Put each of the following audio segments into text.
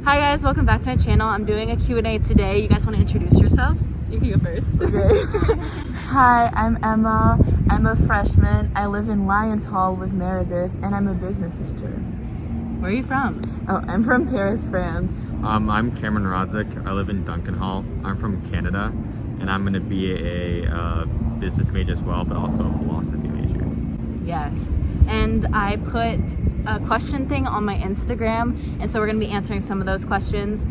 Hi guys, welcome back to my channel. I'm doing a Q&A today. You guys want to introduce yourselves? You can go first. Okay. Hi, I'm Emma. I'm a freshman. I live in Lions Hall with Meredith, and I'm a business major. Where are you from? Oh, I'm from Paris, France. I'm Cameron Rodzik. I live in Duncan Hall. I'm from Canada, and I'm going to be a business major as well, but also a philosophy major. Yes. And I put a question thing on my Instagram, and so we're going to be answering some of those questions,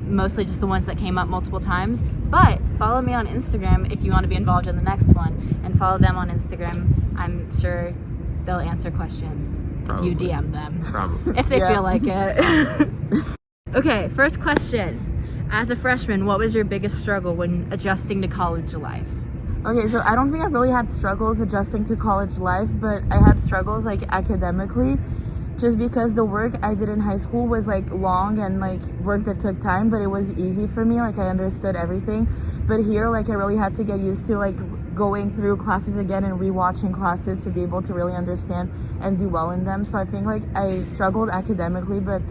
mostly just the ones that came up multiple times. But follow me on Instagram if you want to be involved in the next one, and follow them on Instagram. I'm sure they'll answer questions. Probably. If you DM them. Probably. If they feel like it. Okay, first question. As a freshman, what was your biggest struggle when adjusting to college life? Okay, so I don't think I really had struggles adjusting to college life, but I had struggles like academically, just because the work I did in high school was like long and like work that took time, but it was easy for me, like I understood everything. But here, like I really had to get used to like going through classes again and rewatching classes to be able to really understand and do well in them. So I think like I struggled academically, but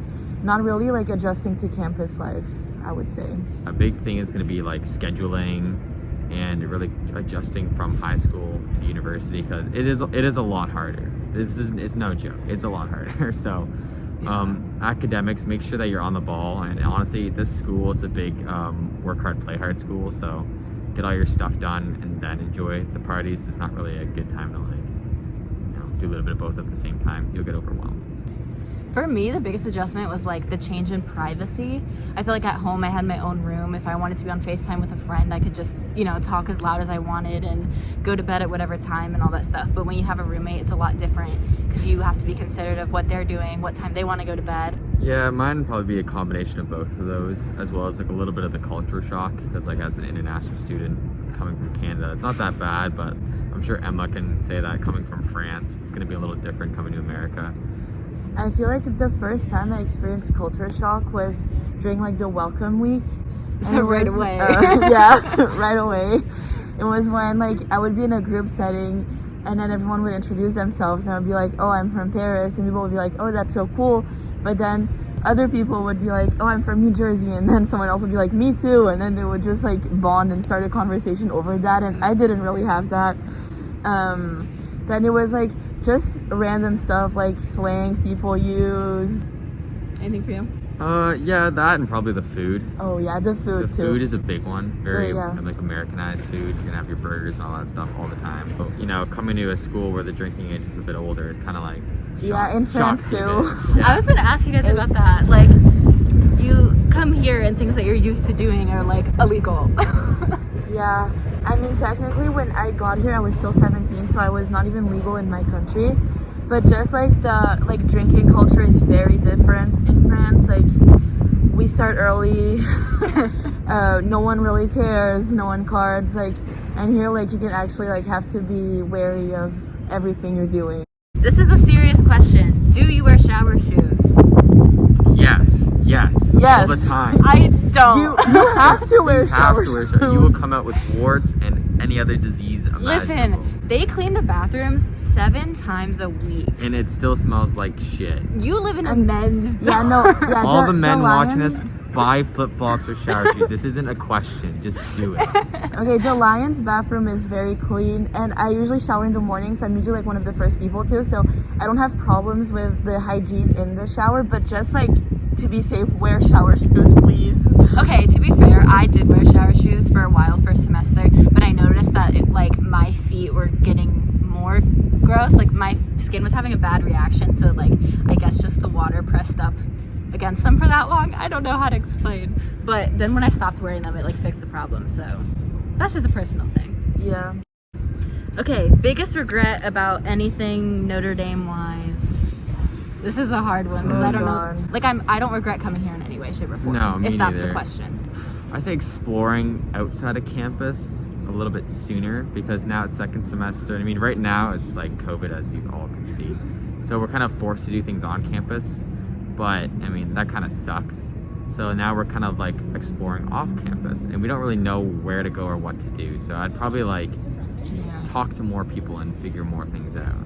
not really like adjusting to campus life, I would say. A big thing is going to be like scheduling and really adjusting from high school to university, because it is a lot harder. It's no joke. It's a lot harder. So academics, make sure that you're on the ball. And honestly, this school is a big work hard, play hard school. So get all your stuff done and then enjoy the parties. It's not really a good time to like, do a little bit of both at the same time. You'll get overwhelmed. For me, the biggest adjustment was like the change in privacy. I feel like at home I had my own room. If I wanted to be on FaceTime with a friend, I could just, talk as loud as I wanted and go to bed at whatever time and all that stuff. But when you have a roommate, it's a lot different because you have to be considerate of what they're doing, what time they want to go to bed. Yeah, mine would probably be a combination of both of those, as well as like a little bit of the culture shock, because like as an international student coming from Canada, it's not that bad, but I'm sure Emma can say that coming from France, it's going to be a little different coming to America. I feel like the first time I experienced culture shock was during like the welcome week. So right away. Yeah, right away. It was when like I would be in a group setting and then everyone would introduce themselves and I would be like, oh, I'm from Paris, and people would be like, oh, that's so cool. But then other people would be like, oh, I'm from New Jersey, and then someone else would be like, me too, and then they would just like bond and start a conversation over that, and I didn't really have that. Then it was like just random stuff like slang people use. Anything for you? Yeah, that and probably the food. Oh yeah, the food too. The food is a big one. Very yeah. like Americanized food. You're gonna have your burgers and all that stuff all the time. But, coming to a school where the drinking age is a bit older, it's kind of like in France too. Yeah. I was gonna ask you guys about that. Like, you come here and things that you're used to doing are like illegal. Yeah, I mean technically when I got here I was still 17, so I was not even legal in my country. But just like the drinking culture is very different in France. Like we start early, no one really cares, no one cards, and here like you can actually have to be wary of everything you're doing. This is a serious question. Do you wear shower shoes? Yes. All the time. I don't. You have to wear shower shoes. You will come out with warts and any other disease imaginable. Listen, they clean the bathrooms 7 times a week. And it still smells like shit. You live in a men's Yeah, all the men watching Lions, this, buy flip-flops or shower shoes. This isn't a question. Just do it. Okay, the Lions bathroom is very clean, and I usually shower in the morning, so I'm usually one of the first people to, so I don't have problems with the hygiene in the shower, but just to be safe, wear shower shoes, please. Okay, to be fair, I did wear shower shoes for a while first semester, but I noticed that my feet were getting more gross. Like my skin was having a bad reaction to I guess just the water pressed up against them for that long. I don't know how to explain. But then when I stopped wearing them, it fixed the problem. So that's just a personal thing. Yeah. Okay, biggest regret about anything Notre Dame wise? This is a hard one because I don't know. I don't regret coming here in any way, shape, or form. No, me if that's neither. the question. I say exploring outside of campus a little bit sooner, because now it's second semester. I mean, right now it's like COVID, as you all can see. So we're kind of forced to do things on campus, but I mean, that kind of sucks. So now we're kind of exploring off campus, and we don't really know where to go or what to do. So I'd probably talk to more people and figure more things out.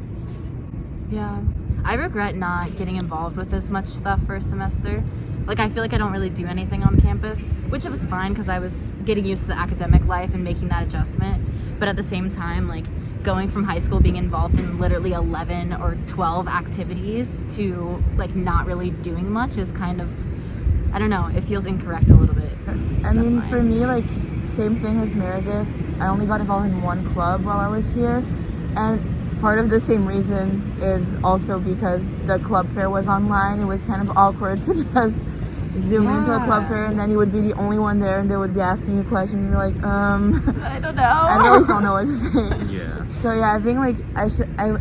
Yeah. I regret not getting involved with as much stuff first semester. Like, I feel like I don't really do anything on campus, which it was fine because I was getting used to the academic life and making that adjustment. But at the same time, like, going from high school being involved in literally 11 or 12 activities to, like, not really doing much is kind of, I don't know, it feels incorrect a little bit. I mean, for me, like, same thing as Meredith. I only got involved in one club while I was here. And part of the same reason is also because the club fair was online. It was kind of awkward to just zoom into a club fair, and then you would be the only one there, and they would be asking you questions, and you're like, I don't know. I really don't know what to say. Yeah. So yeah, I think like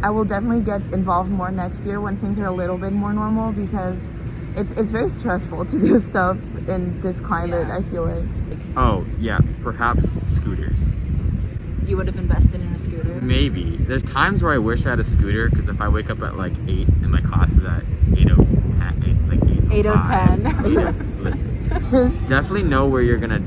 I will definitely get involved more next year when things are a little bit more normal, because it's very stressful to do stuff in this climate. I feel like. Oh yeah, perhaps scooters. You would have invested in a scooter? Maybe. There's times where I wish I had a scooter, because if I wake up at like 8 and my class is at 8:10. Listen, definitely know where you're gonna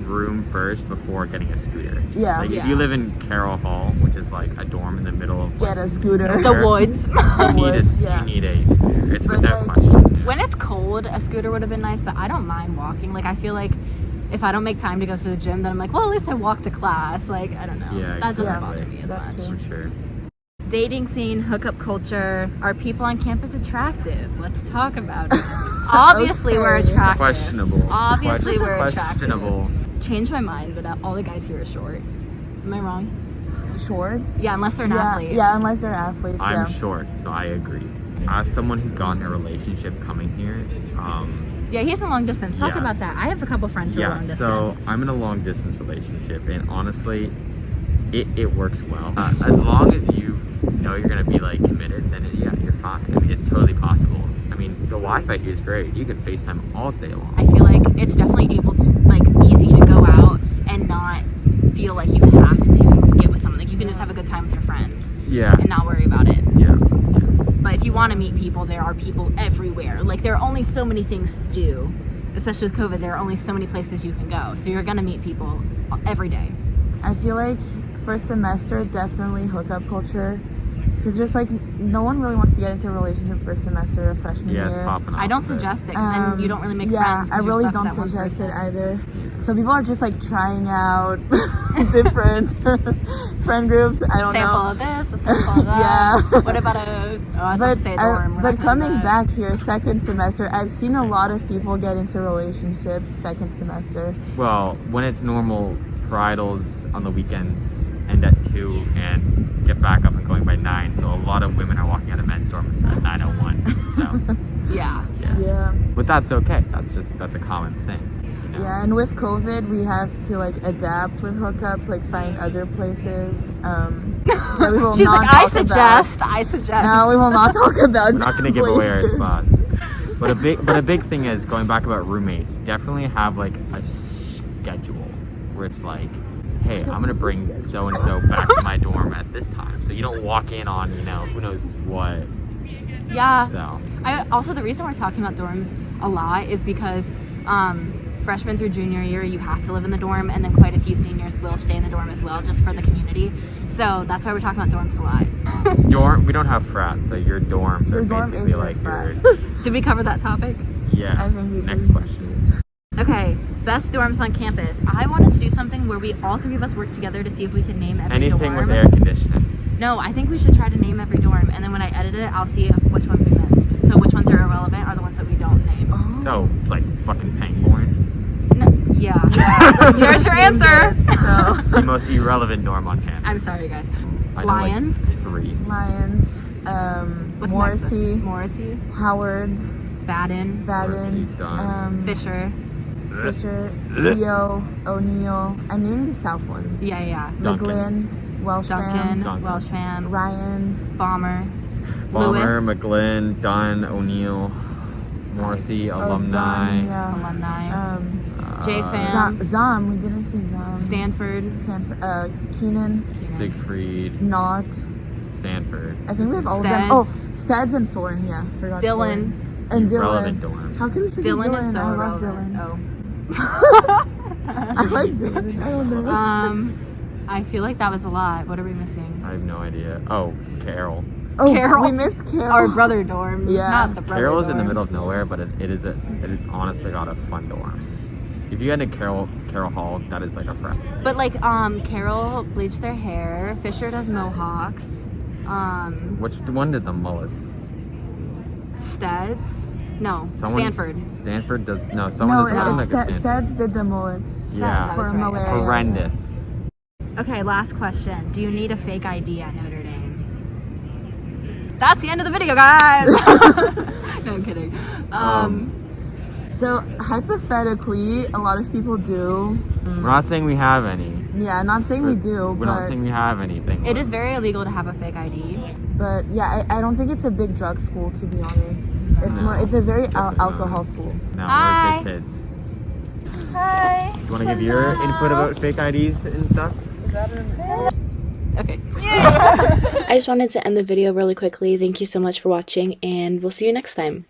room first before getting a scooter. Yeah. Like if you live in Carroll Hall, which is like a dorm in the middle of Get a scooter. The woods. You need a scooter. It's But without like, question. When it's cold, a scooter would have been nice, but I don't mind walking. Like, I feel like if I don't make time to go to the gym, then I'm like, well, at least I walked to class. Like, I don't know. Yeah, That doesn't exactly. bother me as That's much. true. For sure. Dating scene, hookup culture. Are people on campus attractive? Let's talk about it. Obviously, we're Okay. attractive. Questionable. Obviously, we're Questionable. attractive. Changed my mind, but all the guys here are short. Am I wrong? Short. Yeah, unless they're an athlete. Yeah, unless they're athletes. I'm short, so I agree. As someone who got in a relationship coming here, Yeah, he's in long distance. Talk Yeah. about that. I have a couple friends who are long distance. so I'm in a long distance relationship, and honestly, it works well. As long as you know you're gonna be like committed, then you're fine. I mean, it's totally possible. I mean, the Wi-Fi here is great. You can FaceTime all day long. I feel like it's definitely easy to go out and not feel like you have to get with someone. Like, you can just have a good time with your friends Yeah. and not worry about it. Yeah. But if you want to meet people, there are people everywhere. Like, there are only so many things to do. Especially with COVID, there are only so many places you can go. So you're gonna meet people every day. I feel like first semester, definitely hookup culture. Because just like, no one really wants to get into a relationship first semester of freshman Yeah, year. it's popping off. I don't suggest it, 'cause then you don't really make friends. Yeah, 'cause I you're really stuck don't with that one suggest it person. either. So people are just like trying out different friend groups. I don't Sample know. of this, a sample of that. Yeah. What about I was about to say a dorm. We're but not gonna coming do that. back here second semester, I've seen a lot of people get into relationships second semester. Well, when it's normal, bridals on the weekends end at 2 and get back up and going by 9. So a lot of women are walking out of men's dorms at 9:01. So Yeah. Yeah. but that's okay. That's a common thing. You know? Yeah, and with COVID, we have to like adapt with hookups, like find other places. That we will She's not like, I talk about. suggest. No, we will not talk about. We're not going to give away our places. spots. But a big thing is, going back about roommates, definitely have like a schedule where it's like, hey, I'm going to bring so and so back to my dorm at this time. So you don't walk in on, who knows what. Yeah. So Also, the reason we're talking about dorms a lot is because freshman through junior year, you have to live in the dorm, and then quite a few seniors will stay in the dorm as well, just for the community. So that's why we're talking about dorms a lot. dorm, we don't have frats, so your dorms Your are dorm basically is your like frat. your, Did we cover that topic? yeah. I think we Next did. question. Okay, best dorms on campus. I wanted to do something where we all three of us work together to see if we can name every Anything dorm. with air conditioning. No, I think we should try to name every dorm, and then when I edit it, I'll see which ones we missed. So which ones are irrelevant are the ones that we don't name. No, like fucking Pangborn. No, yeah. Here's your answer. So The most irrelevant dorm on campus. I'm sorry, guys. I know, Lions. Like 3. Lions, What's Morrissey, next? Morrissey. Howard, Baden. Baden, Morrissey, done. Fisher. Fisher, Theo, O'Neill. I'm naming the South ones. Yeah. Duncan. McGlynn, Welsh Duncan. fam, Welsh fan. Ryan, Bomber. Bomber, Lewis. McGlynn, Dunn, O'Neill, Morrissey, alumni. Dunn, yeah. Alumni. J uh, fam. Zom, we didn't see Zom. Stanford. Stanford, Keenan, Siegfried, Not. Stanford. I think we have all of Steds. them. Oh, Steds and Soren, yeah. Forgot Dylan. Soren. And Dylan. Relevant dorm. How can we forget Dylan Dylan? is so I love irrelevant. Dylan. Oh. I like Dylan. I don't know. I feel like that was a lot. What are we missing? I have no idea. Oh, Carol. Oh, Carol. we missed Carol. Our brother dorm. Yeah. Not the brother Carroll is dorm. in the middle of nowhere, but it is honest to God a fun dorm. If you get into Carroll Hall, that is like a friend. But like, Carol bleached their hair. Fisher does mohawks. Which one did the mullets? Steds. No, Stanford. Stanford does No, does not look like Steds did the mullets. Yeah, For right. malaria. horrendous. Okay, last question. Do you need a fake ID at Notre Dame? That's the end of the video, guys. No, I'm kidding. So hypothetically, a lot of people do. We're not saying we have any. Yeah, not saying we do, We're not but saying we have anything. It is very illegal to have a fake ID. yeah, I don't think it's a big drug school, to be honest. It's No. more. It's a very alcohol school. No, Hi. we're good kids. Hi. Do you want to give your input about fake IDs and stuff? Okay. I just wanted to end the video really quickly. Thank you so much for watching, and we'll see you next time.